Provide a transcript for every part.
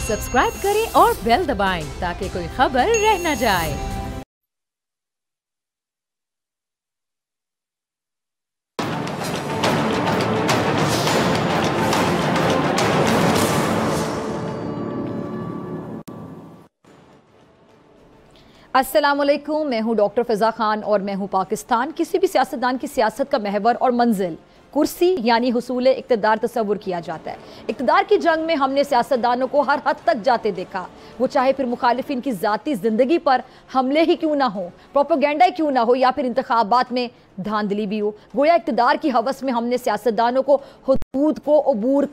Subscribe करें और bell दबाएं ताकि कोई खबर रह न जाए। अस्सलामुअलैकुम, मैं हूं डॉक्टर फ़िज़ा खान और मैं हूं पाकिस्तान। किसी भी सियासतदान की सियासत का महवर और मंजिल कुर्सी यानी हुसूल इक़्तिदार तस्वुर किया जाता है। इक़्तिदार की जंग में हमने सियासतदानों को हर हद तक जाते देखा, वो चाहे फिर मुखालिफिन की ज़ाती ज़िंदगी पर हमले ही क्यों ना हो, प्रोपेगेंडा ही क्यों ना हो, या फिर इंतखाबात में धांधली भी हो। गोया इक़्तिदार की हवस में हमने सियासतदानों को हुदूद को अबूर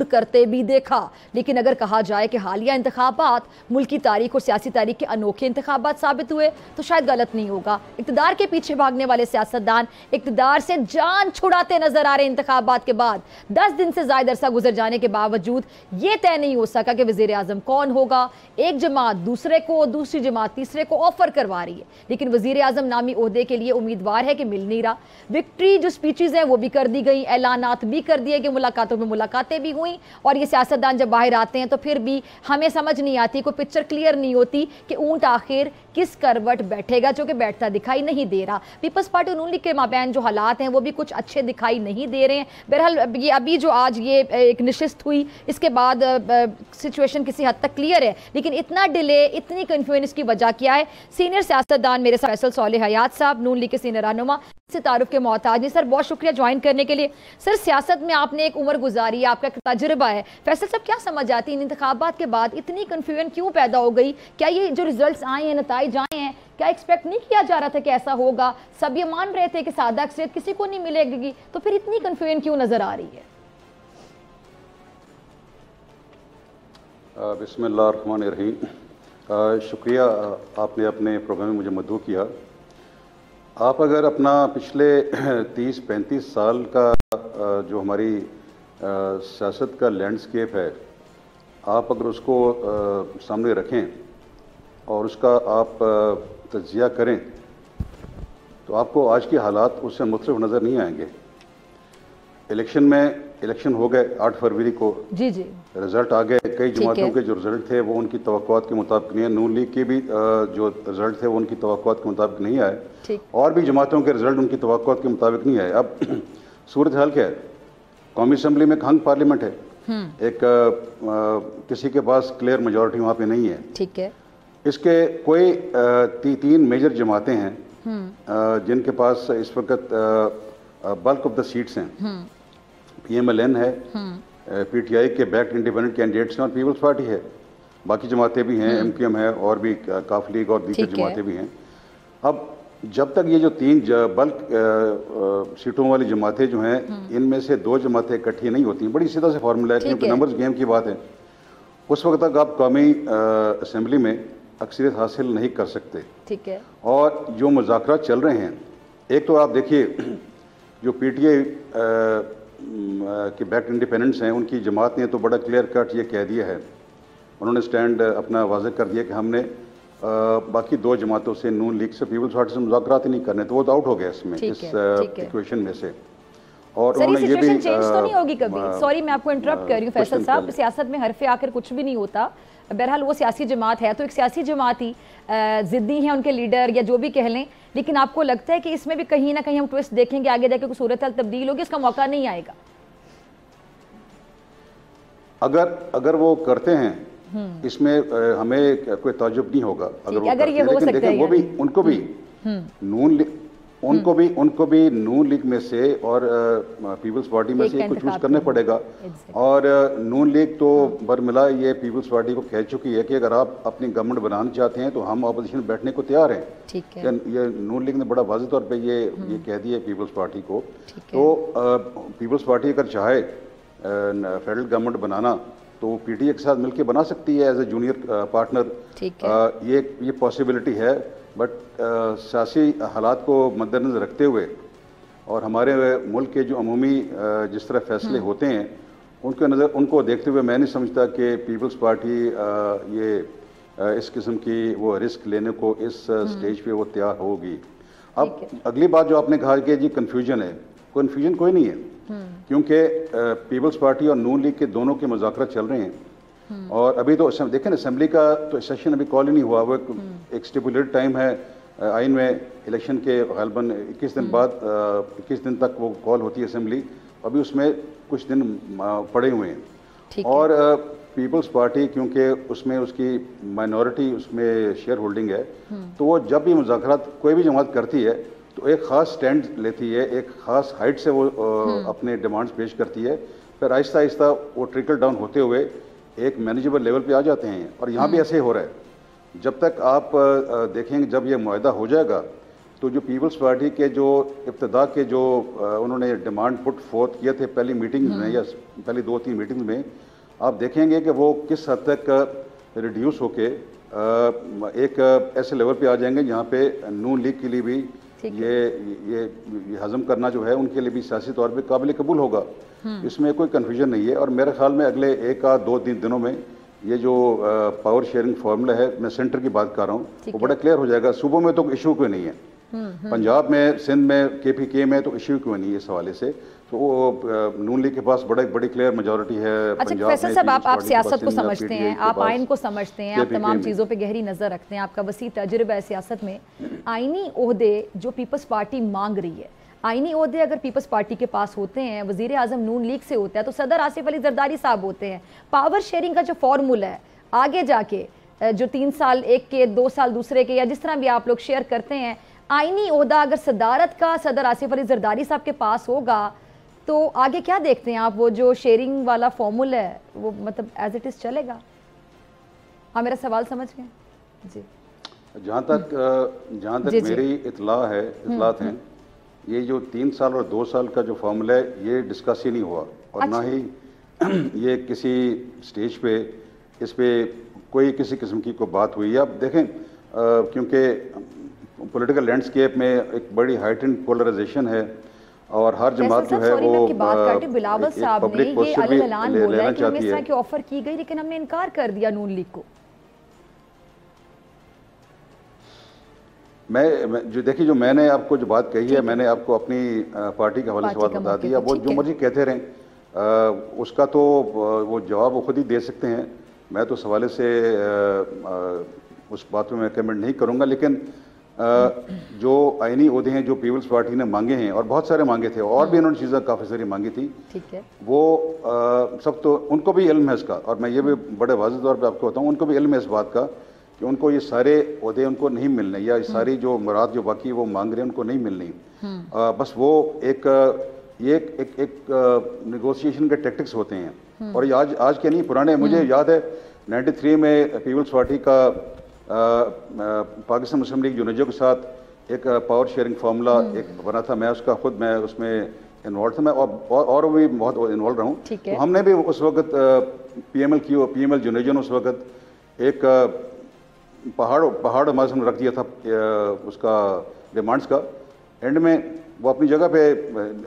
करते भी देखा। लेकिन अगर कहा जाए कि हालिया इंतखाबात मुल्की तारीख और सियासी तारीख के अनोखे इंतखाबात साबित हुए तो शायद गलत नहीं होगा। इक़्तिदार के पीछे भागने वाले सियासतदान इक़्तिदार से जान छुड़ाते नजर आ रहे। इंतखाबात के बाद 10 दिन से ज़्यादा अरसा गुजर जाने के बावजूद ये तय नहीं हो सका कि वज़ीर आज़म कौन होगा। एक जमात दूसरे को, दूसरी जमात तीसरे को ऑफर करवा रही है, लेकिन वज़ीर आज़म नामी ओहदे के लिए उम्मीदवार है कि मिल नहीं रहा। विक्ट्री जो स्पीचेज हैं वो भी कर दी गई, ऐलानात भी कर दिए कि मुलाकातों में मुलाकातें भी हुई, और ये सियासतदान जब बाहर आते हैं तो फिर भी हमें समझ नहीं आती, कोई पिक्चर क्लियर नहीं होती कि ऊंट आखिर किस करवट बैठेगा, जो कि बैठता दिखाई नहीं दे रहा। पीपल्स पार्टी नून लीग के माबैन जो हालात हैं वो भी कुछ अच्छे दिखाई नहीं दे रहे हैं। बहरहाल ये अभी जो आज ये एक नशिस्त हुई इसके बाद सिचुएशन किसी हद तक क्लियर है, लेकिन इतना डिले, इतनी कन्फ्यूजन की वजह क्या है? सीनियर सियासतदान मेरे साथ फैसल सोले हयात साहब, नून लीग के सीनियर रहनुमा, से तारुफ के मोहताज नहीं। सर बहुत शुक्रिया ज्वाइन करने के लिए। सर सियासत में आपने एक उम्र गुजारी है, आपका तजुर्बा है। फैसल साहब क्या समझ आती है इन इंतखाबात के बाद इतनी कन्फ्यूजन क्यों पैदा हो गई? क्या ये जो रिजल्ट्स आए हैं, नताइज आए हैं, क्या एक्सपेक्ट नहीं किया जा रहा था कि ऐसा होगा? सब ये मान रहे थे कि सादा अक्सरियत किसी को नहीं मिलेगी, तो फिर इतनी कन्फ्यूजन क्यों नजर आ रही है? बिस्मिल्लाहिर्रहमानिर्रहीम। शुक्रिया आपने अपने प्रोग्राम में मुझे मदऊ किया। आप अगर अपना पिछले 30-35 साल का जो हमारी सियासत का लैंडस्केप है, आप अगर उसको सामने रखें और उसका आप तज्जिया करें तो आपको आज के हालात उससे मुख्तलिफ नज़र नहीं आएंगे। इलेक्शन हो गए 8 फरवरी को, जी रिजल्ट आ गए। कई जमातों के जो रिजल्ट थे वो उनकी तवक्कुआत के मुताबिक नहीं है। नून लीग के भी जो रिजल्ट थे वो उनकी तवक्कुआत के मुताबिक नहीं आए, और भी जमातों के रिजल्ट उनकी तवक्कुआत के मुताबिक नहीं आए। अब सूरत हाल क्या है? कौमी असम्बली में हंग पार्लियामेंट है, एक किसी के पास क्लियर मेजॉरिटी वहाँ पे नहीं है। ठीक है, इसके कोई 3 मेजर जमातें हैं जिनके पास इस वक्त बल्क ऑफ द सीट्स हैं। PMLN है, PTI के बैक्ड इंडिपेंडेंट कैंडिडेट्स हैं, और पीपल्स पार्टी है। बाकी जमातें भी हैं, MQM है, और भी काफ लीग और दीगर जमातें भी हैं। अब जब तक ये जो 3 बल्क सीटों वाली जमातें जो हैं, इनमें से 2 जमातें इकट्ठी नहीं होती, बड़ी सीधा से फॉर्मूला है क्योंकि नंबर्स गेम की बात है, उस वक्त तक आप कौमी असम्बली में अक्सरियत हासिल नहीं कर सकते। ठीक है, और जो मुज़ाकरात चल रहे हैं, एक तो आप देखिए जो PTI के बैक्ड इंडिपेंडेंट्स हैं, उनकी जमात ने तो बड़ा क्लियर कट ये कह दिया है, उन्होंने स्टैंड अपना वाज़ेह कर दिया कि हमने बाकी 2 जमातों से, नून लीग से, पीपल्स पार्टी से मुज़ाकरात ही नहीं करने, तो वो तो आउट हो गया इसमें, इस इक्वेशन में से। और उन्होंने ये भी चेंज तो नहीं होगी कभी? सॉरी मैं आपको इंटरप्ट कर रही हूँ फैसल साहब, सियासत में हरफे आकर कुछ भी नहीं होता। बहरहाल वो सियासी जमात है तो एक सियासी जमात ही, ज़िद्दी हैं उनके लीडर या जो भी कह लें, लेकिन आपको लगता है कि इसमें भी कहीं ना कहीं हम ट्विस्ट देखेंगे, आगे जाके कोई सूरत हाल तब्दील होगी, इसका मौका नहीं आएगा? अगर वो करते हैं इसमें हमें कोई ताज्जुब नहीं होगा अगर ये हो सकता है। वो भी उनको भी उनको भी नून लीग में से और पीपल्स पार्टी में से कुछ चूज करने पड़ेगा। और नून लीग तो बरमिला ये पीपल्स पार्टी को कह चुकी है कि अगर आप अपनी गवर्नमेंट बनाना चाहते हैं तो हम अपोजिशन में बैठने को तैयार हैं। ठीक है, ये नून लीग ने बड़ा वाज़ेह तौर पे ये कह दिया पीपल्स पार्टी को। तो पीपल्स पार्टी अगर चाहे फेडरल गवर्नमेंट बनाना तो वो PTI के साथ मिलकर बना सकती है एज ए जूनियर पार्टनर। ये पॉसिबिलिटी है, बट सियासी हालात को मद्देनजर रखते हुए और हमारे मुल्क के जो अमूमी जिस तरह फैसले होते हैं उनको देखते हुए मैं नहीं समझता कि पीपल्स पार्टी ये इस किस्म की वो रिस्क लेने को इस स्टेज पे वो तैयार होगी। अब अगली बात जो आपने कहा कि जी कन्फ्यूजन है, कन्फ्यूजन कोई नहीं है, क्योंकि पीपल्स पार्टी और नून लीग के दोनों के मुज़ाकरा चल रहे हैं। और अभी तो देखें ना, असेंबली का तो सेशन अभी कॉल ही नहीं हुआ, वो एक स्टिपुलेटेड टाइम है आइन में, इलेक्शन के गलबन 21 दिन बाद 21 दिन तक वो कॉल होती है असेंबली, अभी उसमें कुछ दिन पड़े हुए हैं। और पीपल्स पार्टी क्योंकि उसमें उसकी माइनॉरिटी उसमें शेयर होल्डिंग है, तो वो जब भी मुज़ाकरात कोई भी जमात करती है तो एक ख़ास स्टैंड लेती है, एक ख़ास हाइट से वो अपने डिमांड्स पेश करती है, फिर आहिस्ता आहिस्ता वो ट्रिकल डाउन होते हुए एक मैनेजेबल लेवल पे आ जाते हैं। और यहाँ भी ऐसे ही हो रहा है। जब तक आप देखेंगे जब ये मुआहदा हो जाएगा तो जो पीपल्स पार्टी के जो इब्तदा के जो उन्होंने डिमांड पुट फोर्थ किए थे पहली मीटिंग में या पहली 2-3 मीटिंग में, आप देखेंगे कि वो किस हद तक रिड्यूस होके एक ऐसे लेवल पे आ जाएंगे जहाँ पे नून लीग के लिए भी ये हजम करना जो है उनके लिए भी सियासी तौर पे काबिल कबूल होगा। इसमें कोई कन्फ्यूजन नहीं है। और मेरे ख्याल में अगले 1-2-3 दिनों में ये जो पावर शेयरिंग फार्मूला है, मैं सेंटर की बात कर रहा हूँ, वो बड़ा क्लियर हो जाएगा। सूबों में तो इशू कोई नहीं है, पंजाब में, सिंध में, KPK में तो इशू क्यों नहीं है इस हवाले से। तो वो नून लीग के पास बड़ी क्लियर मेजॉरिटी है। अच्छा फैसल साहब, आप सियासत को समझते हैं, आप आइन को समझते हैं, आप तमाम चीज़ों पे गहरी नज़र रखते हैं, आपका वसी तजुर्बा है सियासत में। आइनी ओहदे जो पीपल्स पार्टी मांग रही है, आइनी ओहदे अगर पीपल्स पार्टी के पास होते हैं, वज़ीर आज़म नून लीग से होता है, तो सदर आसिफ अली जरदारी साहब होते हैं। पावर शेयरिंग का जो फॉर्मूला है आगे जाके जो 3 साल एक के, 2 साल दूसरे के, या जिस तरह भी आप लोग शेयर करते हैं, आइनी ओहदा अगर सदारत का सदर आसिफ अली जरदारी साहब के पास होगा तो आगे क्या देखते हैं आप? वो जो शेयरिंग वाला फॉर्मूला है वो मतलब एज इट इज़ चलेगा? हाँ, मेरा सवाल समझ गए जी। जहाँ तक मेरी इतलात हैं, ये जो 3 साल और 2 साल का जो फॉर्मूला है ये डिस्कस ही नहीं हुआ। और ना ही ये किसी स्टेज पे इस पे कोई किसी किस्म की कोई बात हुई है। अब देखें क्योंकि पॉलिटिकल लैंडस्केप में एक बड़ी हाइटेंड पोलराइजेशन है और हर जमात जो है वो बिलावल साहब ने ये अलग-ऐलान बोला है कि हमें इस तरह की ऑफर की गई लेकिन हमने इनकार कर दिया नून लीग को। मैं जो देखिए, जो मैंने आपको जो बात कही है, मैंने आपको अपनी पार्टी के हवाले से बात बता दी। अब वो जो मर्जी कहते रहें, उसका तो वो जवाब वो खुद ही दे सकते हैं। मैं तो सवाले से उस बात पे मैं कमेंट नहीं करूँगा। लेकिन जो आईनी ओहदे हैं जो पीपल्स पार्टी ने मांगे हैं, और बहुत सारे मांगे थे, और भी उन्होंने चीज़ें काफ़ी सारी मांगी थी, ठीक है, वो सब तो उनको भी इल्म है इसका। और मैं ये भी बड़े वाज़ेह तौर पे आपको बताऊँ, उनको भी इल्म है इस बात का कि उनको ये सारे ओहदे उनको नहीं मिलने, या ये सारी जो मुराद जो बाकी वो मांग रहे हैं उनको नहीं मिलनी। बस वो एक नेगोशिएशन के टैक्टिक्स होते हैं। और ये आज के नहीं, पुराने, मुझे याद है 93 में पीपल्स पार्टी का पाकिस्तान मुस्लिम लीग यूनिजो के साथ एक पावर शेयरिंग फार्मूला एक बना था। मैं उसमें इन्वॉल्व था, मैं और भी बहुत इन्वॉल्व रहा हूँ। तो हमने भी उस वक्त PML यूनिजो ने उस वक्त एक पहाड़ हमारे सामने रख दिया था उसका डिमांड्स का। एंड में वो अपनी जगह पे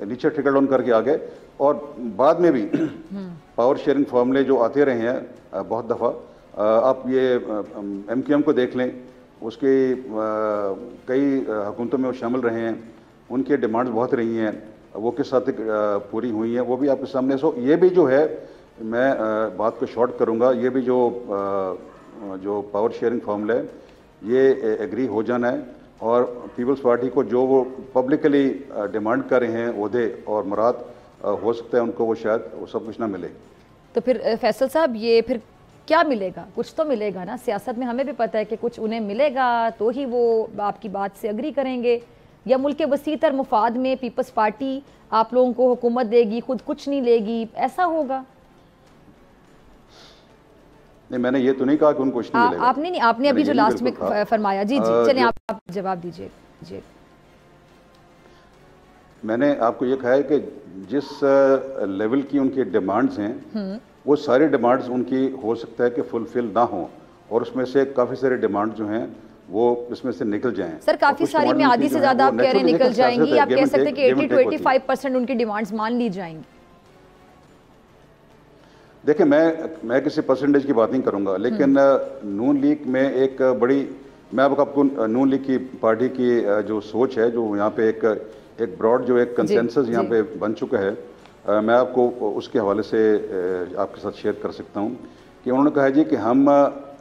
नीचे ट्रिकल डाउन करके आ गए। और बाद में भी पावर शेयरिंग फार्मूले जो आते रहे हैं बहुत दफ़ा, आप ये MQM को देख लें, उसके कई हुकूमतों में वो शामिल रहे हैं, उनके डिमांड्स बहुत रही हैं, वो किस हद तक पूरी हुई हैं वो भी आपके सामने। सो ये भी जो है, मैं बात को शॉर्ट करूँगा, ये भी जो पावर शेयरिंग फार्मूला है ये एग्री हो जाना है। और पीपल्स पार्टी को जो वो पब्लिकली डिमांड कर रहे हैं ओहदे और मुराद, हो सकता है उनको वो शायद वो सब कुछ ना मिले। तो फिर फैसल साहब, ये फिर क्या मिलेगा? कुछ तो मिलेगा ना। सियासत में हमें भी पता है कि कुछ उन्हें मिलेगा तो ही वो आपकी बात से अग्री करेंगे, या मुल्क के वसीतर मुफाद में पीपल्स पार्टी आप लोगों को हुकूमत देगी, खुद कुछ नहीं लेगी, ऐसा होगा? नहीं, मैंने ये तो नहीं कहा कि उनको कुछ नहीं मिलेगा। आपने अभी जो लास्ट में फरमाया, जी चलें आप जवाब दीजिए। जी, मैंने आपको ये कहा है कि जिस लेवल की उनकी डिमांड्स हैं वो सारी डिमांड्स उनकी हो सकता है कि फुलफिल ना हो, और उसमें से काफ़ी सारे डिमांड जो हैं वो इसमें से निकल जाएं। सर काफ़ी सारी में आधी से ज़्यादा आप कह रहे हैं निकल जाएंगी, आप कह सकते हैं कि 80 to 85% उनकी डिमांड्स मान ली जाएंगी। देखिए, मैं किसी परसेंटेज की बात नहीं करूंगा, लेकिन नून लीग में एक बड़ी, मैं आपको नून लीग की पार्टी की जो सोच है, जो यहाँ पे एक ब्रॉड जो एक कंसेंसस यहाँ पे बन चुका है, मैं आपको उसके हवाले से आपके साथ शेयर कर सकता हूँ कि उन्होंने कहा जी कि हम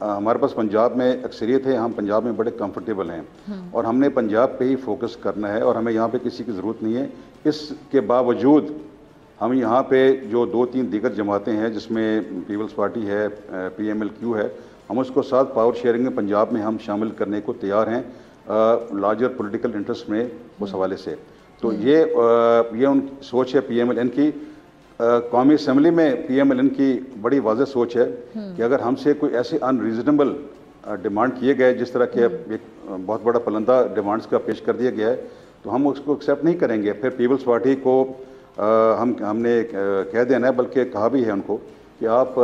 हमारे पास पंजाब में अक्सरियत है, हम पंजाब में बड़े कंफर्टेबल हैं और हमने पंजाब पे ही फोकस करना है और हमें यहाँ पे किसी की ज़रूरत नहीं है। इसके बावजूद हम यहाँ पे जो 2-3 दीगर जमातें हैं जिसमें पीपल्स पार्टी है, PMLQ है, हम उसको साथ पावर शेयरिंग में पंजाब में हम शामिल करने को तैयार हैं लार्जर पॉलिटिकल इंटरेस्ट में उस हवाले से। तो ये उन सोच है PMLN की। कौमी असम्बली में PMLN की बड़ी वाज़ेह सोच है कि अगर हमसे कोई ऐसे अनरीजनेबल डिमांड किए गए, जिस तरह के एक बहुत बड़ा पलंदा डिमांड्स का पेश कर दिया गया है, तो हम उसको एक्सेप्ट नहीं करेंगे। फिर पीपल्स पार्टी को हमने कह देना है, बल्कि कहा भी है उनको कि आप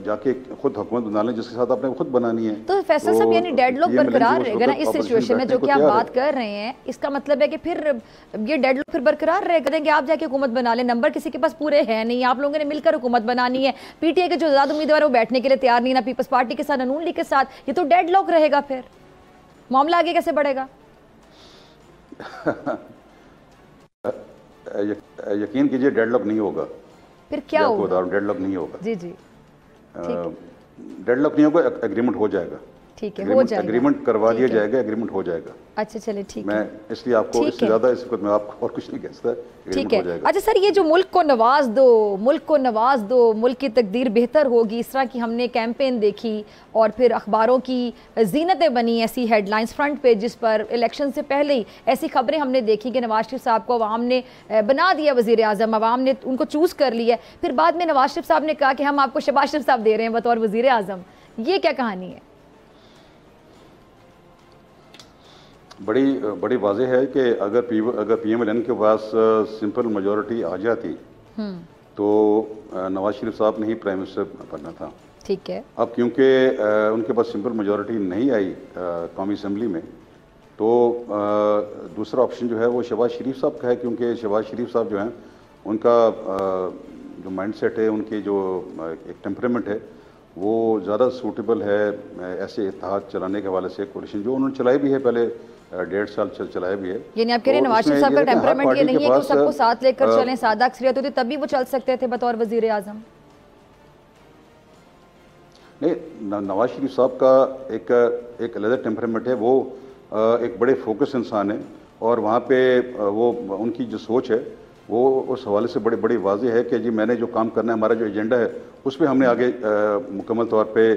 जाके खुद हुकूमत बना लें जिसके साथ आपने खुद बनानी है। तो फैसल साहब यानी डेडलॉक बरकरार रहेगा ना इस सिचुएशन में, जो कि आप बात कर रहे हैं, इसका मतलब है कि फिर ये डेडलॉक फिर बरकरार रहेगा। कहेंगे आप जाके हुकूमत बना लें, नंबर किसी के पास पूरे हैं नहीं, आप लोगों ने मिलकर हुकूमत बनानी है, PTI के जो ज़्यादा उम्मीदवार है वो बैठने के लिए तैयार नहीं, ना पीपल्स पार्टी के साथ, ना नून लीग के साथ, ये तो डेडलॉक रहेगा। फिर मामला आगे कैसे बढ़ेगा? यकीन कीजिए डेडलॉक नहीं होगा। फिर क्या होगा? डेडलॉक नहीं होगा। जी जी, डेडलॉक नहीं होगा, एग्रीमेंट हो जाएगा। ठीक है, हो जाएगा, एग्रीमेंट करवा दिया जाएगा, एग्रीमेंट हो जाएगा। अच्छा चलिए ठीक है, मैं इसलिए आपको इससे ज़्यादा इस वक्त मैं आपको और कुछ नहीं कह सकता। ठीक है। अच्छा सर, ये जो मुल्क को नवाज दो, मुल्क को नवाज दो, मुल्क की तकदीर बेहतर होगी, इस तरह की हमने कैंपेन देखी और फिर अखबारों की जीनतें बनी ऐसी हेडलाइंस फ्रंट पेजेस पर, इलेक्शन से पहले ही ऐसी खबरें हमने देखी कि नवाज शरीफ साहब को अवाम ने बना दिया वज़ीर आज़म, अवाम ने उनको चूज़ कर लिया। फिर बाद में नवाज शरीफ साहब ने कहा कि हम आपको शहबाज शरीफ साहब दे रहे हैं बतौर वज़ीर आज़म। ये क्या कहानी है? बड़ी वाज़ेह है कि अगर PMLN के पास सिंपल मेजॉरिटी आ जाती तो नवाज शरीफ साहब ने ही प्राइम मिनिस्टर बनना था। ठीक है। अब क्योंकि उनके पास सिंपल मेजॉरिटी नहीं आई कौमी असम्बली में, तो दूसरा ऑप्शन जो है वो शहबाज शरीफ साहब का है, क्योंकि शहबाज शरीफ साहब जो हैं उनका जो माइंडसेट है, उनकी जो एक टेम्परामेंट है, वो ज़्यादा सूटेबल है ऐसे इत्तेहाद चलाने के हवाले से। कोalition जो उन्होंने चलाई भी है पहले 1.5 साल चलाया भी है। यानी आप कह रहे हैं नवाज शरीफ साहब का टेम्परामेंट ये नहीं है कि सबको साथ लेकर चलें, सादा अक्सरियत होती तभी वो चल सकते थे बतौर वजीर आजम? नहीं, नवाज शरीफ साहब का एक अलग टेम्परामेंट है, वो एक बड़े फोकस इंसान है और वहाँ पे वो उनकी जो सोच है वो उस हवाले से बड़ी वाज़ेह है कि जी मैंने जो काम करना है, हमारा जो एजेंडा है उस पर हमने आगे मुकम्मल तौर पे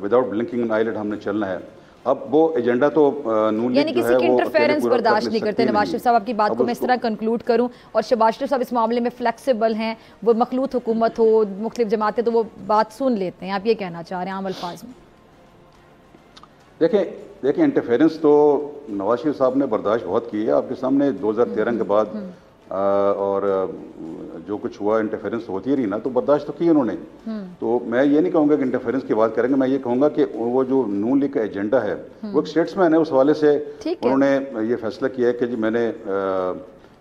विदाउट ब्लिंकिंग एन आईलेट हमने चलना है। अब वो एजेंडा तो नून लीग यानी किसी की इंटरफेरेंस बर्दाश्त नहीं करते नवाज शरीफ साहब। आपकी बात को मैं इस तरह कंक्लूड करूं, और शहबाज शरीफ साहब इस मामले में फ्लेक्सिबल हैं, वो मखलूत हुकूमत हो, मुख्तलिफ जमातें, तो वो बात सुन लेते हैं। आप ये कहना चाह रहे हैं आम अल्फाज में? देखिए इंटरफेरेंस तो नवाज शरीफ साहब ने बर्दाश्त बहुत की है। आपके सामने 2013 के बाद और जो कुछ हुआ, इंटरफेरेंस होती रही ना, तो बर्दाश्त तो की उन्होंने। तो मैं ये नहीं कहूँगा कि इंटरफेरेंस की बात करेंगे, मैं ये कहूँगा कि वो जो नून लीग का एजेंडा है वो एक स्टेट्समैन है। उस हवाले से उन्होंने ये फैसला किया है कि जी मैंने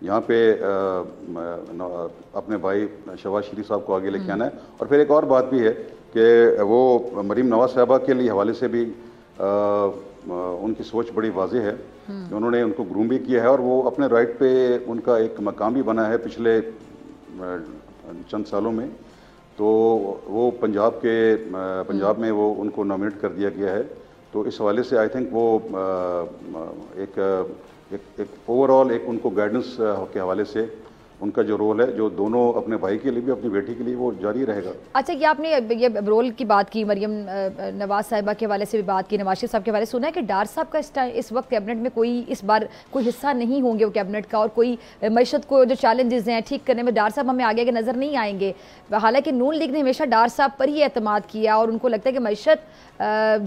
यहाँ पे अपने भाई शहबाज शरीफ साहब को आगे लेके आना है। और फिर एक और बात भी है कि वो मरीम नवाज साहबा के लिए हवाले से भी उनकी सोच बड़ी वाज़ेह है कि उन्होंने उनको ग्रूम भी किया है और वो अपने राइट पे उनका एक मकाम भी बना है पिछले चंद सालों में। तो वो पंजाब में वो उनको नॉमिनेट कर दिया गया है। तो इस हवाले से आई थिंक वो एक ओवरऑल एक उनको गाइडेंस के हवाले से उनका जो रोल है, जो दोनों अपने भाई के लिए भी अपनी बेटी के लिए, वो जारी रहेगा। अच्छा, ये आपने ये रोल की बात की, मरियम नवाज साहिबा के हवाले से भी बात की, नवाज शरीफ साहब के हवाले से सुना है कि डार साहब का इस वक्त कैबिनेट में इस बार कोई हिस्सा नहीं होंगे वो कैबिनेट का, और कोई मैशत को जो चैलेंजेस हैं ठीक करने में डार साहब हमें आगे नज़र नहीं आएंगे। हालांकि नून लीग ने हमेशा डार साहब पर ही एतमाद किया और उनको लगता है कि मैशत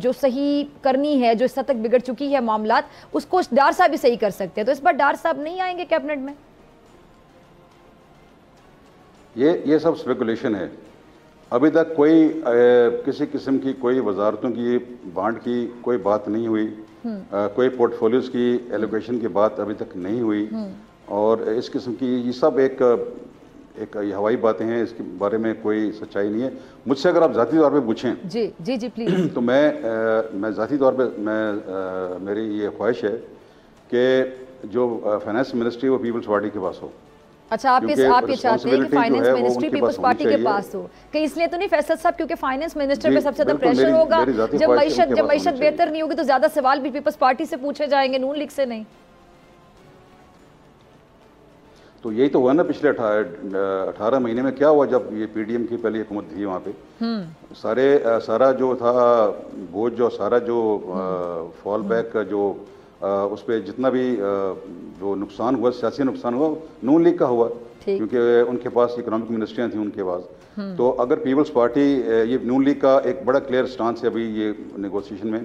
जो सही करनी है, जो इस हद तक बिगड़ चुकी है मामलात, उसको डार साहब ही सही कर सकते हैं। तो इस बार डार साहब नहीं आएंगे कैबिनेट में? ये सब स्पेकुलेशन है। अभी तक कोई किसी किस्म की कोई वजारतों की बांट की कोई बात नहीं हुई, कोई पोर्टफोलियोज की एलोकेशन की बात अभी तक नहीं हुई, और इस किस्म की ये सब एक हवाई बातें हैं, इसके बारे में कोई सच्चाई नहीं है। मुझसे अगर आप ज़ाती तौर पे पूछें जी जी जी प्लीज़, तो मैं ज़ाती तौर पे मेरी ये ख्वाहिश है कि जो फाइनेंस मिनिस्ट्री वो पीपल्स पार्टी के पास हो, अच्छा, आप ये चाहते हैं कि फाइनेंस मिनिस्ट्री पीपल्स पार्टी के पास हो, कहीं इसलिए तो नहीं फैसल साहब क्योंकि फाइनेंस मिनिस्टर पे सबसे ज्यादा प्रेशर होगा, जब मईशत बेहतर नहीं होगी तो ज्यादा सवाल भी पीपल्स पार्टी से पूछे जाएंगे, नून लीग से नहीं। तो यही तो हुआ ना पिछले 18 महीने में। क्या हुआ जब ये पीडीएम की पहली हुकूमत थी वहाँ पे, सारा जो था बोझ, जो सारा जो फॉल बैक जो उस पर जितना भी जो नुकसान हुआ, सियासी नुकसान हुआ, नून लीग का हुआ, क्योंकि उनके पास इकोनॉमिक मिनिस्ट्रियाँ थी उनके पास। तो अगर पीपल्स पार्टी, ये नून लीग का एक बड़ा क्लियर स्टांस है अभी ये नेगोशिएशन में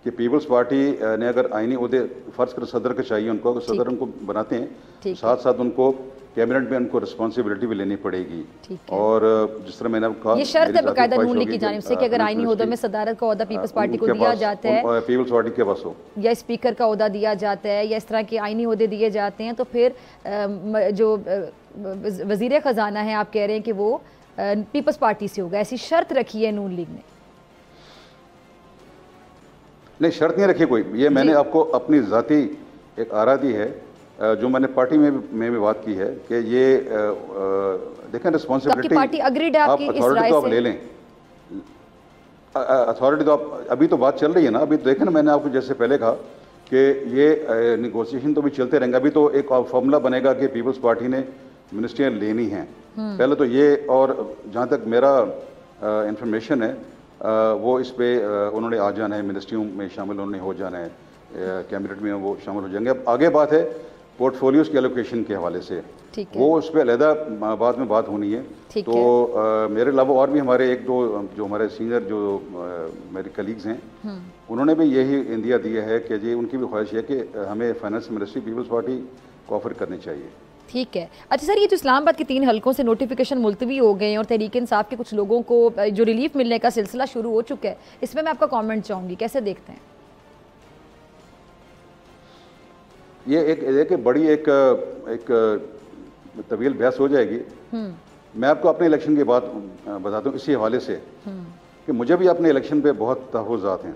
कि पीपल्स पार्टी ने अगर आईनी ओहदे फर्ज कर सदर के चाहिए उनको, अगर सदर उनको बनाते हैं, साथ साथ उनको कैबिनेट में उनको रिस्पॉन्सिबिलिटी भी लेनी पड़ेगी। और जिस तरह मैंने कहा, ये शर्त है बकायदा नून लीग की जानिब से कि अगर आईनी ओहदे में सदारत का ओहदा पीपल्स पार्टी को दिया जाता है, पीपल्स पार्टी के पास हो, या स्पीकर का ओहदा दिया जाता है, या इस तरह के आईनी ओहदे दिए जाते हैं, तो फिर जो वजीर खजाना है आप कह रहे हैं कि वो पीपल्स पार्टी से होगा, ऐसी शर्त रखी है नून लीग ने? नहीं, शर्त नहीं रखी कोई। ये मैंने आपको अपनी ज़ाती एक आरा दी है, जो मैंने पार्टी में भी बात की है कि ये देखें रिस्पॉन्सिबिलिटी, पार्टी अग्रीड है आपकी इस राय तो आप ले लें, अथॉरिटी तो आप, अभी तो बात चल रही है ना, अभी देखें ना, मैंने आपको जैसे पहले कहा कि ये नेगोशिएशन तो भी चलते रहेंगे। अभी तो एक फॉर्मूला बनेगा कि पीपल्स पार्टी ने मिनिस्ट्रियाँ लेनी हैं पहले तो ये, और जहाँ तक मेरा इंफॉर्मेशन है वो इस पे उन्होंने आ जाना है, मिनिस्ट्रियों में शामिल उन्होंने हो जाना है, कैबिनेट में वो शामिल हो जाएंगे। अब आगे बात है पोर्टफोलियोज के एलोकेशन के हवाले से, वो उस पर अलहदा बाद में बात होनी है। तो मेरे अलावा और भी हमारे एक दो जो हमारे सीनियर जो मेरे कलीग्स हैं, उन्होंने भी यही इंदिया दिया है कि जी उनकी भी ख्वाहिश है कि हमें फाइनेंस मिनिस्ट्री पीपल्स पार्टी को ऑफर करनी चाहिए। ठीक है। अच्छा सर, ये जो इस्लामाबाद के 3 हलकों से नोटिफिकेशन मुलतवी हो गए हैं और तहरीक इंसाफ के कुछ लोगों को जो रिलीफ मिलने का सिलसिला शुरू हो चुका है, इसमें मैं आपका कमेंट चाहूँगी, कैसे देखते हैं? ये एक बड़ी एक तवील बहस हो जाएगी। मैं आपको अपने इलेक्शन की बात बताता हूँ इसी हवाले से कि मुझे भी अपने इलेक्शन पे बहुत तहफ़्फ़ुज़ात हैं,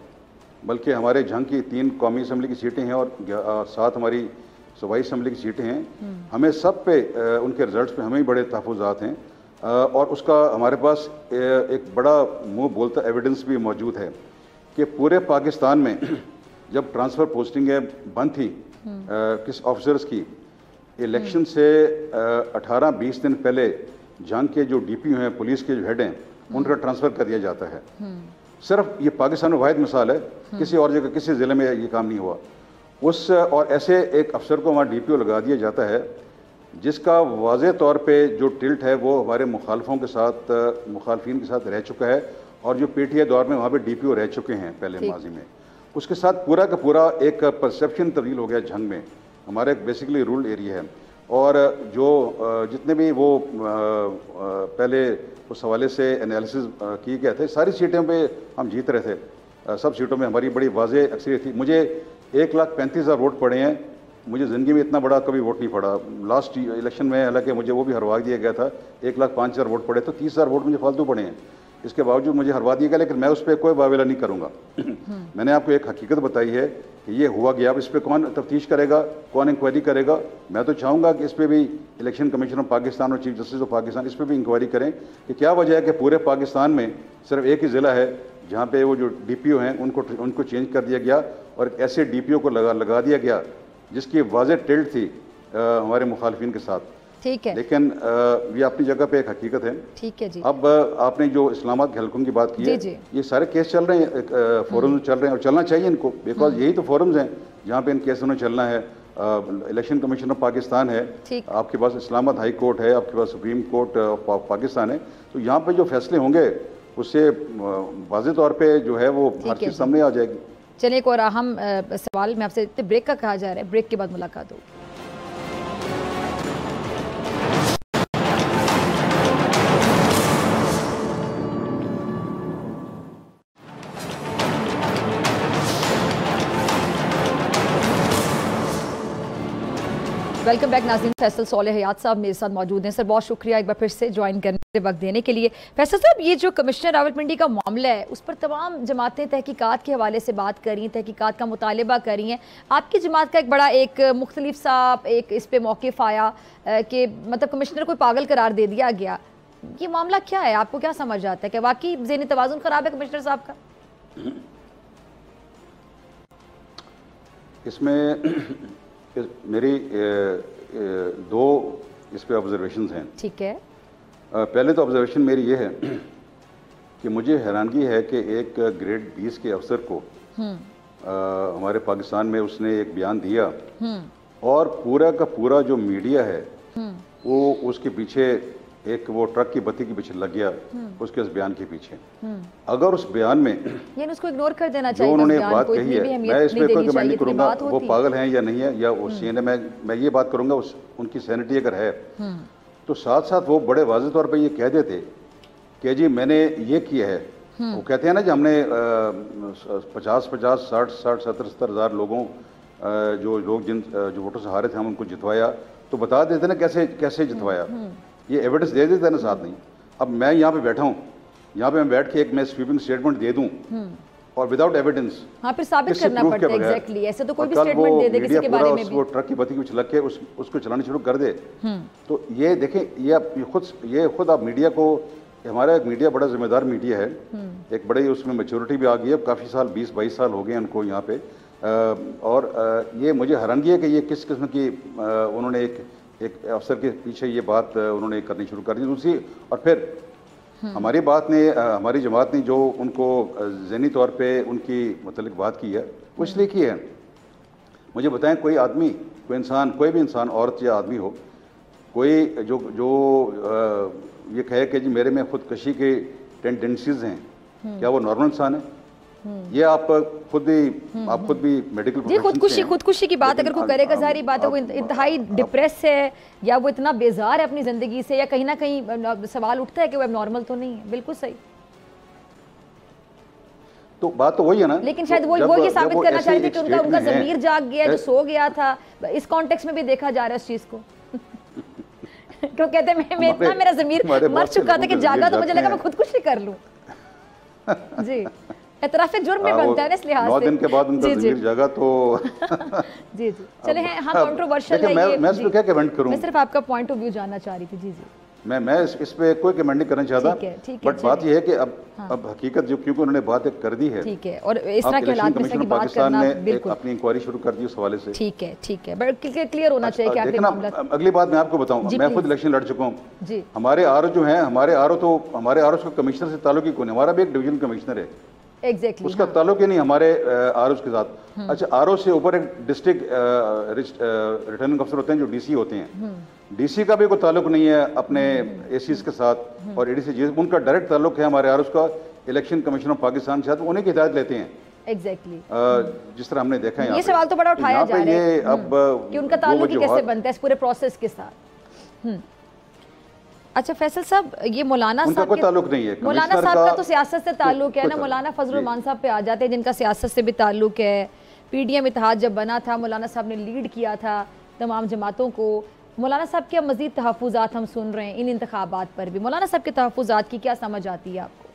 बल्कि हमारे जंग की 3 कौमी असम्बली की सीटें हैं और 7 हमारी सूबाई असम्बली की सीटें हैं। हमें सब पे उनके रिजल्ट्स पे हमें भी बड़े तहफ़्फ़ुज़ात हैं, और उसका हमारे पास एक बड़ा मुंह बोलता एविडेंस भी मौजूद है कि पूरे पाकिस्तान में जब ट्रांसफ़र पोस्टिंगें बंद थी किस ऑफिसर्स की, इलेक्शन से 18-20 दिन पहले जंग के जो डीपी हैं, पुलिस के जो हेड हैं, उनका ट्रांसफ़र कर दिया जाता है। सिर्फ ये पाकिस्तान में वाहिद मिसाल है, किसी और जगह किसी ज़िले में ये काम नहीं हुआ। उस और ऐसे एक अफसर को हमारा डीपीओ लगा दिया जाता है जिसका वाज़े तौर पे जो टिल्ट है वो हमारे मुखालफों के साथ, मुखालफिन के साथ रह चुका है, और जो पीटीआई दौर में वहाँ पे डीपीओ रह चुके हैं पहले माजी में, उसके साथ पूरा का पूरा एक परसेप्शन तब्दील हो गया जंग में। हमारा एक बेसिकली रूरल एरिया है, और जो जितने भी वो पहले उस हवाले से एनालिसिस किए गए थे, सारी सीटों पे हम जीत रहे थे, सब सीटों में हमारी बड़ी वाज़े अक्सरियत थी। मुझे 1,35,000 वोट पड़े हैं, मुझे ज़िंदगी में इतना बड़ा कभी वोट नहीं पड़ा। लास्ट इलेक्शन में हालांकि मुझे वो भी हरवा दिया गया था, 1,05,000 वोट पड़े, तो 30,000 वोट मुझे फालतू पड़े हैं। इसके बावजूद मुझे हरवा दिया गया, लेकिन मैं उस पर कोई वावेला नहीं करूँगा। मैंने आपको एक हकीकत बताई है कि ये हुआ गया। अब इस पर कौन तफ्तीश करेगा, कौन इंक्वायरी करेगा? मैं तो चाहूँगा कि इस पर भी इलेक्शन कमीशन ऑफ पाकिस्तान और चीफ जस्टिस ऑफ पाकिस्तान इस पर भी इंक्वायरी करें कि क्या वजह है कि पूरे पाकिस्तान में सिर्फ एक ही ज़िला है जहाँ पे वो जो डीपीओ हैं उनको चेंज कर दिया गया, और ऐसे डीपीओ को लगा दिया गया जिसकी वाज़े टिल्ट थी हमारे मुखालफिन के साथ। ठीक है, लेकिन ये अपनी जगह पे एक हकीकत है। ठीक है जी। अब आपने जो इस्लामाबाद के हलकों की बात की है, ये सारे केस चल रहे हैं, फोरम चल रहे हैं, और चलना चाहिए इनको, बिकॉज यही तो फोरम्स हैं जहाँ पे इन केसों में चलना है। इलेक्शन कमीशन ऑफ पाकिस्तान है, आपके पास इस्लामाबाद हाई कोर्ट है, आपके पास सुप्रीम कोर्ट ऑफ पाकिस्तान है, तो यहाँ पे जो फैसले होंगे उससे वाज़े तौर पे जो है वो हर चीज़ सामने आ जाएगी। चलिए, एक और अहम सवाल मैं आपसे, ब्रेक का कहा जा रहा है, ब्रेक के बाद मुलाकात होगी। वेलकम बैक नाज़रीन। फैसल सोले हयात साहब मेरे साथ मौजूद हैं। सर बहुत शुक्रिया एक बार फिर से ज्वाइन करने वक्त देने के लिए। फैसल साहब, ये जो कमिश्नर रावलपिंडी का मामला है उस पर तमाम जमातें तहकीकात के हवाले से बात कर रही हैं, तहकीकात का मुतालबा कर रही हैं। आपकी जमात का एक बड़ा एक मुख्तलिफ सा एक इस पे मौक़िफ़ आया कि मतलब कमिश्नर को पागल करार दे दिया गया। ये मामला क्या है, आपको क्या समझ आता है कि वाकई ज़हनी तवाज़ुन ख़राब है कमिश्नर साहब का? इसमें मेरी दो इस पे ऑब्जर्वेशंस हैं। ठीक है। पहले तो ऑब्जर्वेशन मेरी ये है कि मुझे हैरानगी है कि एक ग्रेड 20 के अफसर को हमारे पाकिस्तान में उसने एक बयान दिया और पूरा का पूरा जो मीडिया है वो उसके पीछे एक वो ट्रक की बत्ती के पीछे लग गया उसके उस बयान के पीछे। अगर उस बयान में ये उसको इग्नोर कर देना चाहिए, जो उन्होंने बात कही है, मैं इस पर कोई कमेंट नहीं करूंगा वो पागल हैं या नहीं है या वो सीएनए, मैं ये बात करूंगा उनकी सैनिटी अगर है तो साथ साथ वो बड़े वाज़ेह तौर पे ये कह देते कि जी मैंने ये किया है। वो कहते हैं ना कि हमने 50, 60, 70 हज़ार लोगों जो लोग जो वोटों से हारे थे हम उनको जितवाया, तो बता देते ना कैसे कैसे जितवाया, ये एविडेंस दे देते ना साथ नहीं। अब मैं यहाँ पे बैठा हूँ, यहाँ पे मैं बैठ के एक मैं स्वीपिंग स्टेटमेंट दे दूँ और विदाउट एविडेंस, हाँ, फिर साबित करना पड़ता है एग्जैक्टली। ऐसे तो कोई भी स्टेटमेंट दे दे किसी के बारे में भी, वो ट्रक की बत्ती कुछ लग के उसको चलाना शुरू कर दे। तो ये देखें, ये खुद आप मीडिया को, हमारा एक मीडिया बड़ा जिम्मेदार मीडिया है, एक बड़े उसमें मैच्योरिटी भी आ गई है, काफ़ी साल 20-22 साल हो गए उनको यहाँ पे। और ये मुझे हैरानगी है कि ये किस किस्म की उन्होंने एक अफसर के पीछे ये बात उन्होंने करनी शुरू कर दी दूसरी। और फिर हमारी हमारी जमात ने जो उनको ज़हनी तौर पे उनकी मतलब बात की है वो इसलिए की है, मुझे बताएं कोई आदमी, कोई इंसान, कोई भी इंसान, औरत या आदमी हो, कोई जो ये कहे कि जी मेरे में खुदकशी के टेंडेंसीज हैं, क्या वो नॉर्मल इंसान है? ये आप खुद भी मेडिकल खुदकुशी की बात अगर कोई करेगा, जाहिर बात है वो इंतहाई डिप्रेस है या वो इतना बेजार है अपनी जिंदगी से, या कहीं ना कहीं सवाल उठता है कि वो नॉर्मल तो नहीं है। बिल्कुल सही, तो बात तो वही है ना। लेकिन शायद वो ये साबित करना चाहते थे कि उनका ज़मीर जाग गया, जो सो गया था। इस कॉन्टेक्स्ट में भी देखा जा रहा है इस चीज को। क्यों कहते हैं मैं इतना मेरा ज़मीर मर चुका था कि जागा तो मुझे लगा मैं खुदकुशी कर लूं। जी, एतराफ़े जुर्म में बनता है ना इस लिहाज से। 9 दिन के बाद उनका ज़मीर जागा तो जी चले हैं। हाँ, कंट्रोवर्शियल है ये। मैं इस पे क्या कमेंट करूं? मैं सिर्फ आपका पॉइंट ऑफ व्यू जानना चाह रही थी। जी मैं इस पे कोई कमेंट नहीं करना चाहता, बट बात यह है कि अब हकीकत जो क्योंकि उन्होंने बात एक कर दी है, ठीक है, और इस तरह के हालात में बात करना बिल्कुल अपनी इंक्वायरी शुरू कर दी उस हवाले से। ठीक है, बट क्लियर होना चाहिए कि आखिर मामला। अगली बात मैं आपको बताऊं, मैं खुद इलेक्शन लड़ चुका हूं। हमारे आरओ जो है, हमारे आरओ का कमिश्नर से ताल्लुक ही कौन है? हमारा भी एक डिवीजन कमिश्नर है, एग्जैक्टली उसका ताल्लुक ही नहीं हमारे आरओ के साथ। अच्छा, आरओ से ऊपर एक डिस्ट्रिक्ट रिटर्निंग अफसर होते हैं जो डीसी होते हैं, डीसी का भी कोई ताल्लुक नहीं है अपने एसीज के साथ, और एडीसी उनका डायरेक्ट ताल्लुक है हमारे आरओ का इलेक्शन कमीशन ऑफ पाकिस्तान के साथ, उन्हीं की हिदायत लेते हैं। एग्जैक्टली जिस तरह हमने देखा है, ये सवाल तो बड़ा उठाया जा रहा है अब कि उनका ताल्लुक ही कैसे बनता है इस पूरे प्रोसेस के साथ। अच्छा फैसल साहब, ये मौलाना साहब कोई ताल्लुक नहीं है, मौलाना साहब का तो सियासत से ताल्लुक है ना। मौलाना फजल रहमान साहब पे आ जाते हैं जिनका सियासत से भी ताल्लुक है। पीडीएम इत्तेहाद जब बना था, मौलाना साहब ने लीड किया था तमाम जमातों को। मौलाना साहब के मज़ीद तहफ़्फ़ुज़ात हम सुन रहे हैं इन इंतखाबात पर भी। मौलाना साहब के तहफ़्फ़ुज़ात की क्या समझ आती है आपको?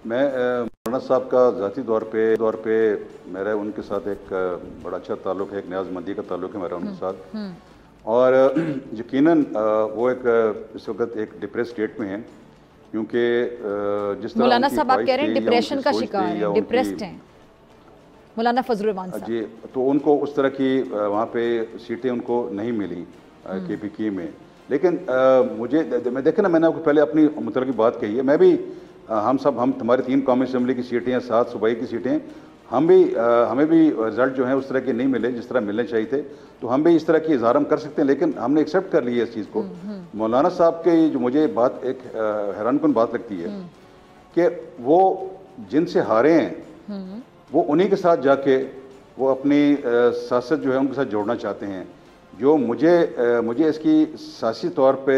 मैं मौलाना साहब का ज़ाती तौर पे मेरा उनके साथ एक बड़ा अच्छा ताल्लुक है, एक न्याज़मंदी का ताल्लुक है मेरा उनके साथ। और यकीनन वो एक इस वक्त एक डिप्रेस स्टेट में है, क्योंकि जिस तरह मौलाना साहब आप कह रहे हैं डिप्रेशन का शिकार हैं, डिप्रेस्ड हैं मौलाना फजल रहमान साहब जी, तो उनको उस तरह की वहाँ पे सीटें उनको नहीं मिली KPK में। लेकिन मैं देखे ना, मैंने आपको पहले अपनी मतलब की बात कही है, मैं भी हम हमारी 3 कौमी असम्बली की सीटें हैं, 7 सूबाई की सीटें, हमें भी रिजल्ट जो है उस तरह के नहीं मिले जिस तरह मिलने चाहिए थे, तो हम भी इस तरह की इज़हार हम कर सकते हैं, लेकिन हमने एक्सेप्ट कर लिया इस चीज़ को। मौलाना साहब के जो मुझे बात एक हैरानकुन बात लगती है कि वो जिनसे हारे हैं वो उन्हीं के साथ जाके वो अपनी सियासत जो है उनके साथ जोड़ना चाहते हैं, जो मुझे इसकी सियासी तौर पे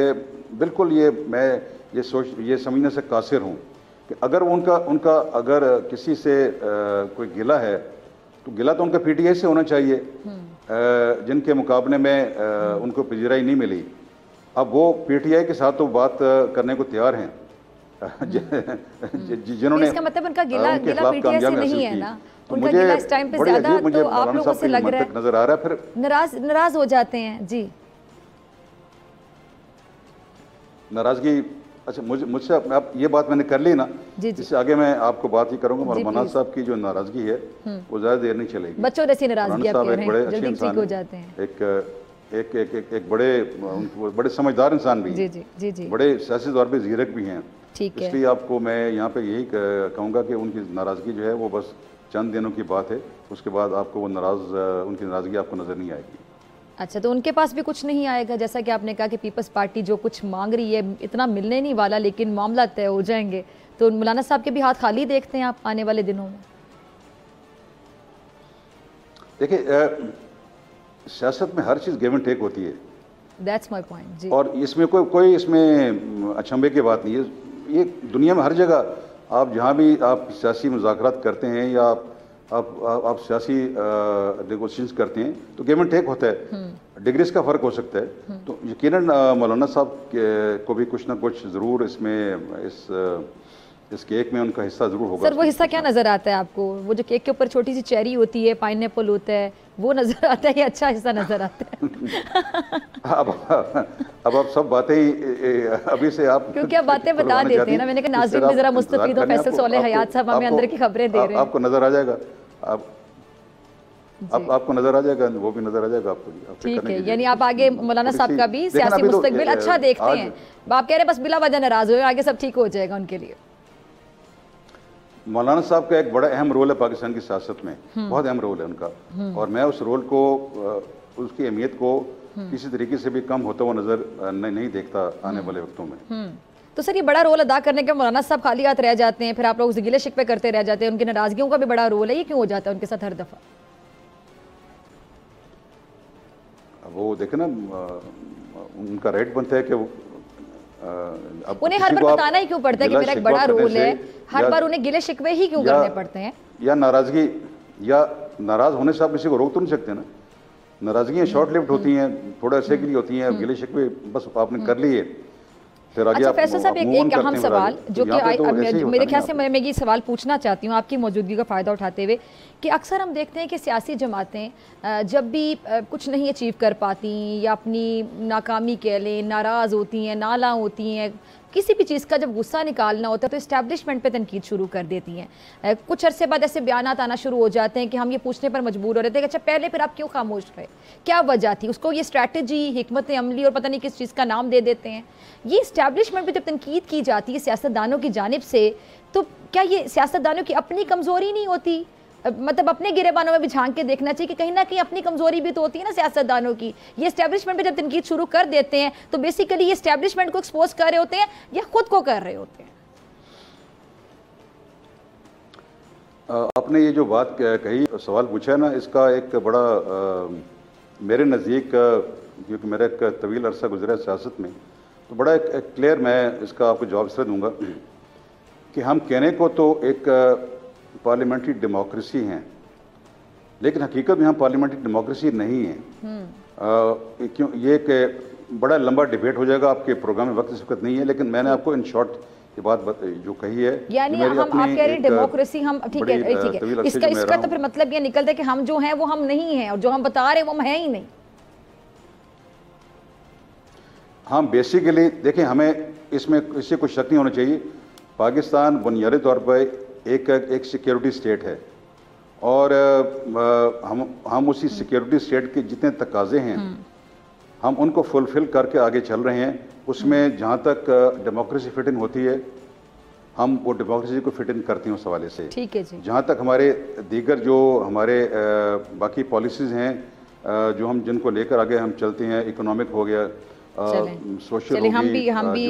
बिल्कुल मैं ये समझने से कासिर हूँ कि अगर उनका अगर किसी से कोई गिला है तो गिला तो उनका PTI से होना चाहिए, जिनके मुकाबले में उनको पजीराई नहीं मिली, अब वो पीटीआई के साथ तो बात करने को तैयार हैं जिन्होंने इसका मतलब उनका गिला पीटीआई से नहीं है ना, उनका गिला इस टाइम पे ज्यादा तो आप लोगों से लग रहा है नजर आ रहा है, फिर नाराज हो जाते हैं जी। नाराजगी, अच्छा मुझसे अब ये बात मैंने कर ली ना, इससे आगे मैं आपको बात ही करूंगा। मौलाना साहब की जो नाराजगी है वो ज्यादा देर नहीं चलेगी। बच्चों जैसी नाराजगी आप कह रहे हैं, बड़े अच्छे इंसान हो जाते हैं, एक बड़े समझदार इंसान भी हैं, बड़े सियासी तौर पे ज़ीरक भी हैं। इसलिए आपको मैं यहाँ पे यही कहूँगा कि उनकी नाराज़गी जो है वो बस चंद दिनों की बात है, उसके बाद आपको वो उनकी नाराज़गी आपको नज़र नहीं आएगी। अच्छा, तो उनके पास भी कुछ नहीं आएगा, जैसा कि आपने कहा कि पीपल्स पार्टी जो कुछ मांग रही है इतना मिलने नहीं वाला, लेकिन मामला तय हो जाएंगे, तो मौलाना साहब के भी हाथ खाली देखते हैं आप आने वाले दिनों में? देखिए, सियासत में हर चीज़ गिव एंड टेक होती है। दैट्स माय पॉइंट जी। और इसमें कोई इसमें अचंभे की बात नहीं है। ये दुनिया में हर जगह आप जहाँ भी आप सियासी मुज़ाकरात करते हैं या आप सियासी नेगोशिएशंस करते हैं तो गिव एंड टेक होता है, डिग्रीज का फ़र्क हो सकता है। तो यकीनन मौलाना साहब को भी कुछ ना कुछ ज़रूर इसमें इस केक में उनका हिस्सा ज़रूर होगा। सर, वो हिस्सा क्या नज़र आता है आपको? वो जो केक के ऊपर छोटी सी चेरी होती है, पाइनएप्पल होता है, वो नज़र आता है या अच्छा हिस्सा नज़र आता है? अब आप सब बातें ही अभी से आप, क्योंकि आप बातें बता देते हैं ना, मैंने कहा नाज़रीन भी ज़रा मुस्तफ़ीद हो, फैसल सोलेह हयात साहब हमें अंदर की खबरें दे रहे हैं। आपको नज़र आ जाएगा, आपको नजर आ जाएगा, वो भी नजर आ जाएगा आपको। ठीक है, यानी आप आगे मौलाना साहब का भी सियासी मुस्तकबिल अच्छा देखते हैं। आप कह रहे हैं बस बिला वजह नाराज हो, आगे सब ठीक हो जाएगा उनके लिए। मौलाना साहब का एक बड़ा अहम रोल है पाकिस्तान की सियासत में, बहुत अहम रोल है उनका, और मैं उस रोल को, उसकी अहमियत को किसी तरीके से भी कम होता हुआ नजर नहीं देखता आने वाले वक्तों में। तो सर, ये बड़ा रोल अदा करने के मौलाना साहब खाली हाथ रह जाते हैं, फिर आप लोग गिले शिकवे करते रह जाते हैं, उनकी नाराजगियों का भी बड़ा रोल है, ये क्यों हो जाता है उनके साथ हर दफा? वो देखे ना, उनका राइट बनता है कि उन्हें हर बार बताना ही क्यों पड़ता है कि मेरा एक बड़ा रोल है, हर बार उन्हें गिले शिकवे ही क्यों करने पड़ते हैं? या नाराजगी, या नाराज होने से आप किसी को रोक तो नहीं सकते ना। नाराजगियां शॉर्ट लिव्ड होती हैं, थोड़ा अरसे के लिए होती हैं, गिले शिकवे बस आपने कर लिए। अच्छा फैसल साहब, एक अहम सवाल जो कि मेरे ख्याल से मैं ये सवाल पूछना चाहती हूँ आपकी मौजूदगी का फ़ायदा उठाते हुए, कि अक्सर हम देखते हैं कि सियासी जमातें जब भी कुछ नहीं अचीव कर पाती या अपनी नाकामी कह लें, नाराज़ होती हैं, नाला होती हैं, किसी भी चीज़ का जब गुस्सा निकालना होता है तो इस्टेब्लिशमेंट पे तनकीद शुरू कर देती हैं। कुछ अरसे बाद ऐसे बयानात आना शुरू हो जाते हैं कि हम ये पूछने पर मजबूर हो रहे थे कि अच्छा पहले फिर आप क्यों खामोश रहे, क्या वजह थी? उसको ये स्ट्रैटेजी, हिकमत अमली और पता नहीं किस चीज़ का नाम दे देते हैं। ये इस्टेब्लिशमेंट पर जब तनकीद की जाती है सियासतदानों की जानिब से, तो क्या ये सियासतदानों की अपनी कमज़ोरी नहीं होती? मतलब अपने गिरेबानों में भी झांक के देखना चाहिए कि कहीं ना कहीं अपनी कमजोरी भी तो होती है ना सियासतदानों की। ये एस्टेब्लिशमेंट पे जब तनकीद शुरू कर देते हैं तो बेसिकली ये एस्टेब्लिशमेंट को एक्सपोज कर रहे होते हैं या खुद को कर रहे होते हैं? आपने ये जो बात कही, सवाल पूछा है ना, इसका एक बड़ा मेरे नज़दीक, क्योंकि मेरा एक तवील अरसा गुजरा है सियासत में, तो बड़ा एक क्लियर मैं इसका आपको जवाब इसलिए दूंगा कि हम कहने को तो एक पार्लियामेंट्री डेमोक्रेसी हैं, लेकिन हकीकत में हम पार्लियामेंट्री डेमोक्रेसी नहीं है। क्यों? ये एक बड़ा लंबा डिबेट हो जाएगा, आपके प्रोग्राम में वक्त इस वक्त नहीं है, लेकिन मैंने आपको इन शॉर्ट ये बात जो कही है, यानी हम आप कह रहे हैं डेमोक्रेसी हम, ठीक है, इसका तो फिर मतलब ये निकलता है कि हम जो हैं वो हम नहीं हैं, और जो हम बता रहे हैं वो हम हैं ही नहीं। हाँ, बेसिकली देखें, हमें इसमें इससे कुछ शक नहीं होना चाहिए, पाकिस्तान बुनियादी तौर पर एक सिक्योरिटी स्टेट है, और हम उसी सिक्योरिटी स्टेट के जितने तकाजे हैं हम उनको फुलफिल करके आगे चल रहे हैं। उसमें जहाँ तक डेमोक्रेसी फिट इन होती है हम वो डेमोक्रेसी को फिट इन करते हैं उस हवाले से। ठीक है जी। जहाँ तक हमारे दीगर जो हमारे बाकी पॉलिसीज़ हैं जो हम जिनको लेकर आगे हम चलते हैं, इकोनॉमिक हो गया, चलिए हम भी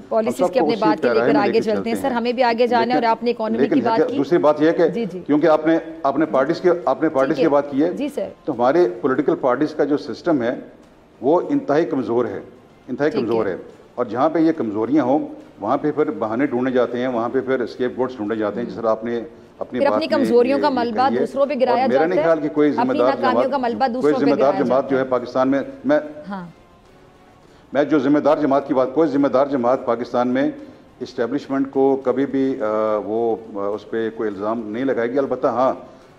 पॉलिसीज की अपने बात के लेकर आगे चलते हैं। सर, हमें भी आगे जाना है, और आपने इकोनॉमी की बात की। दूसरी बात यह है कि क्योंकि आपने पार्टीज की बात की है जी सर, तो हमारे पॉलिटिकल पार्टीज का जो सिस्टम है वो इंतहाई कमज़ोर है, और जहाँ पे ये कमज़ोरियाँ हों वहाँ पे फिर बहाने ढूंढे जाते हैं, वहाँ पे फिर स्केप गोट्स ढूंढे जाते हैं, जिस तरह आपने अपनी कमजोरियों का मलबा दूसरों पे गिराया जाता है। मेरा नहीं ख्याल कि कोई जिम्मेदार जमात जो है पाकिस्तान में, मैं जो जिम्मेदार जमात की बात, कोई जिम्मेदार जमात पाकिस्तान में इस्टेब्लिशमेंट को कभी भी वो उस पर कोई इल्ज़ाम नहीं लगाएगी। अलबत्ता हाँ,